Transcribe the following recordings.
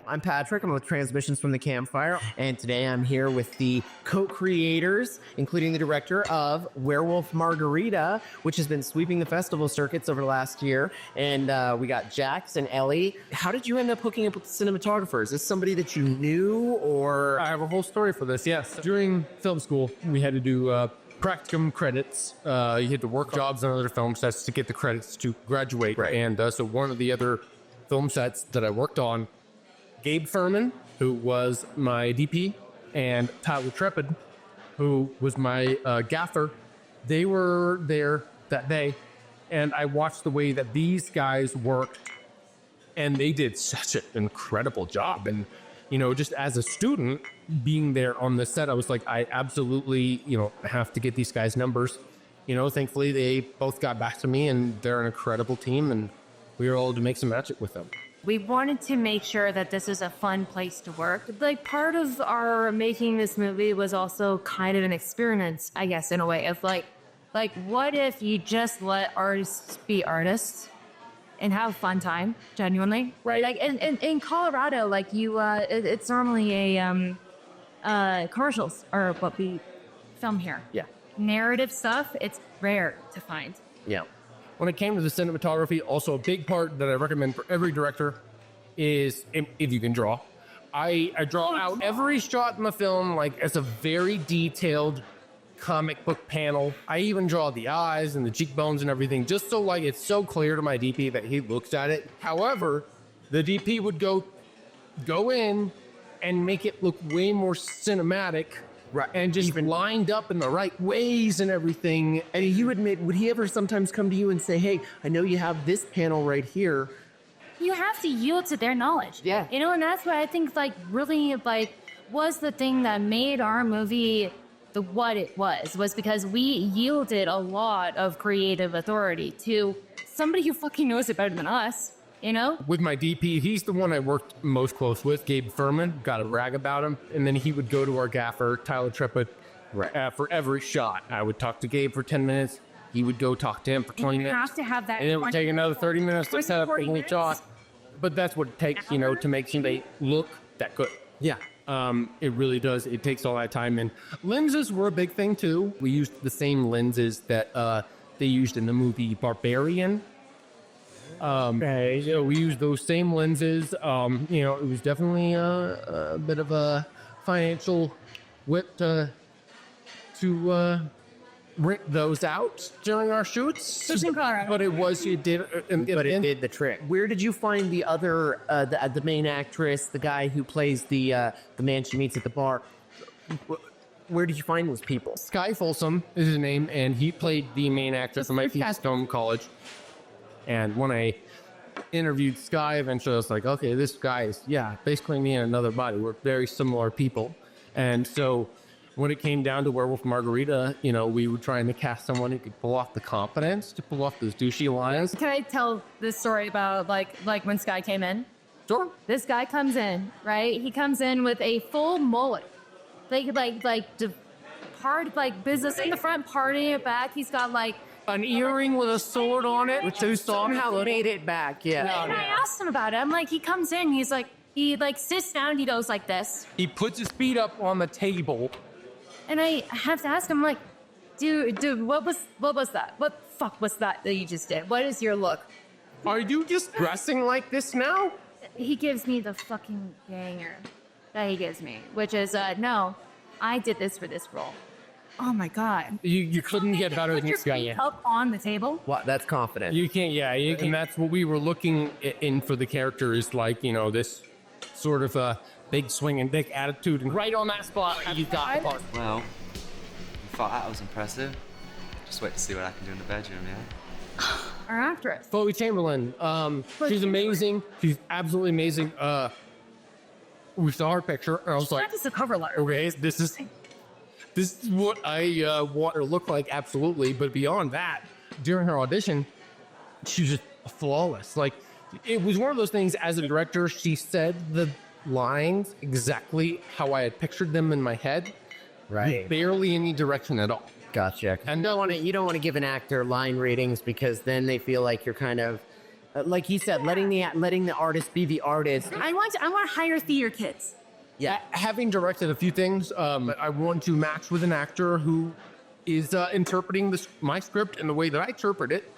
I'm Patrick. I'm with Transmissions from the Campfire, and today I'm here with the co-creators, including the director of Werewolf Margarita, which has been sweeping the festival circuits over the last year. And we got Jax and Ellie. How did you end up hooking up with the cinematographer? Is this somebody that you knew, or? I have a whole story for this, yes. During film school, we had to do practicum credits. You had to work jobs on other film sets to get the credits to graduate. Right. And so one of the other film sets that I worked on, Gabe Furman, who was my DP, and Tyler Trepid, who was my gaffer, they were there that day, and I watched the way that these guys worked, and they did such an incredible job. And, you know, just as a student being there on the set, I was like, I absolutely, have to get these guys' numbers. Thankfully, they both got back to me, and they're an incredible team, and we were able to make some magic with them. We wanted to make sure that this was a fun place to work. Like, part of our making this movie was also kind of an experiment, I guess, in a way of like, what if you just let artists be artists and have a fun time, genuinely? Right. Like, in Colorado, like, it's normally commercials are what we film here. Yeah. Narrative stuff, it's rare to find. Yeah. When it came to the cinematography, also a big part that I recommend for every director is if you can draw. I draw out every shot in the film like as a very detailed comic book panel. I even draw the eyes and the cheekbones and everything, just so like it's so clear to my DP that he looks at it. However, the DP would go in and make it look way more cinematic. Right, and just even lined up in the right ways and everything. And you admit, would he ever sometimes come to you and say, hey, I know you have this panel right here? You have to yield to their knowledge. Yeah. And that's what I think, really, was the thing that made our movie what it was because we yielded a lot of creative authority to somebody who fucking knows it better than us. With my DP, he's the one I worked most close with, Gabe Furman. Got a brag about him. And then he would go to our gaffer, Tyler Trepid, for every shot. I would talk to Gabe for 10 minutes. He would go talk to him for 20 minutes. You have to have that. And it would take another 30 minutes to set up the shot. But that's what it takes, to make somebody look that good. Yeah. It really does. It takes all that time. And lenses were a big thing, too. We used the same lenses that they used in the movie Barbarian. We used those same lenses. It was definitely a bit of a financial whip to rent those out during our shoots. But it did the trick. Where did you find the other, the main actress, the guy who plays the man she meets at the bar? Where did you find those people? Skye Folsome is his name, and he played the main actress at my Stone College. And when I interviewed Skye, eventually I was like, okay, this guy is, basically me and another body. We're very similar people. And so when it came down to Werewolf Margarita, we were trying to cast someone who could pull off the confidence, to pull off those douchey lines. Can I tell this story about, like when Skye came in? Sure. This guy comes in, right? He comes in with a full mullet. Business in the front, party in the back. He's got, an earring with a sword on it. So somehow made it back, yeah. And I asked him about it. I'm like, he comes in, he sits down and he goes like this. He puts his feet up on the table. And I have to ask him, like, dude, what was that? What the fuck was that you just did? What is your look? Are you just dressing like this now? He gives me the fucking banger that he gives me, which is, no, I did this for this role. Oh my God. You couldn't get better than this guy yet. Up on the table? Wow, that's confident. You can't, and that's what we were looking in for the character is this sort of big swinging dick attitude. And right on that spot, you got the part. Well, you thought that was impressive. Just wait to see what I can do in the bedroom, yeah? Our actress. Chloe Chamberlain. She's amazing. She's absolutely amazing. We saw her picture, and I was like, that is a cover letter. Okay, this is what I want her to look like, absolutely. But beyond that, during her audition, she was just flawless. It was one of those things, as a director, she said the lines exactly how I had pictured them in my head. Right. Barely any direction at all. Gotcha. And you don't want to give an actor line readings because then they feel like you're kind of like he said, letting the artist be the artist. I want to hire theater kids. Yeah. Having directed a few things, I want to match with an actor who is interpreting my script in the way that I interpret it.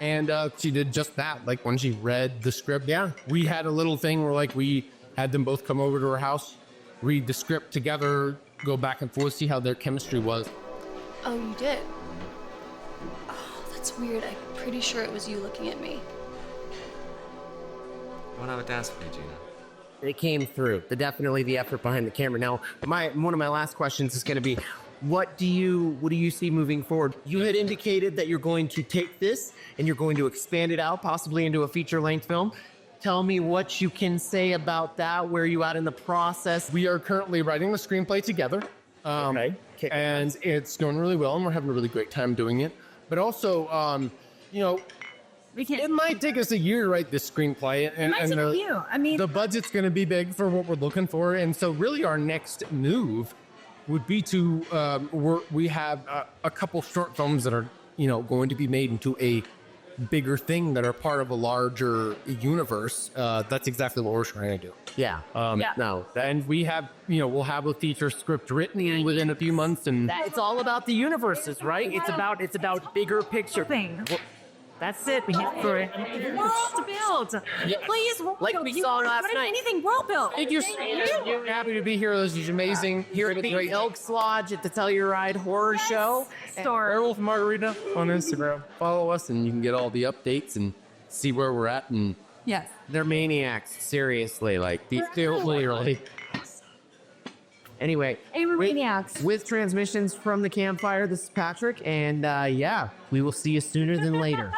And she did just that. Like when she read the script, we had a little thing where like we had them both come over to her house, read the script together, go back and forth, see how their chemistry was. Oh, you did? Oh, that's weird. I'm pretty sure it was you looking at me. I want to have a dance with you, Gina. It came through. Definitely the effort behind the camera. Now, one of my last questions is going to be, what do you see moving forward? You had indicated that you're going to take this and you're going to expand it out, possibly into a feature-length film. Tell me what you can say about that. Where are you at in the process? We are currently writing the screenplay together. Okay. And it's going really well, and we're having a really great time doing it. But also, it might take us a year to write this screenplay. And the budget's going to be big for what we're looking for. And so really our next move would be to, we have a couple short films that are, going to be made into a bigger thing that are part of a larger universe. That's exactly what we're trying to do. Yeah. No. And we have, we'll have a feature script written within a few months, and It's all about the universes, right? It's about bigger picture. That's it. We have for it. World to build. Please, Like we saw last night. Anything world built. you're happy to be here. This is amazing. Here at the Elks Lodge at the Telluride Horror Show. Werewolf Margarita on Instagram. Follow us, and you can get all the updates and see where we're at. And Yes. They're maniacs. Seriously, like literally. Anyway, Hey, we're maniacs. with transmissions from the Campfire, this is Patrick, and we will see you sooner than later.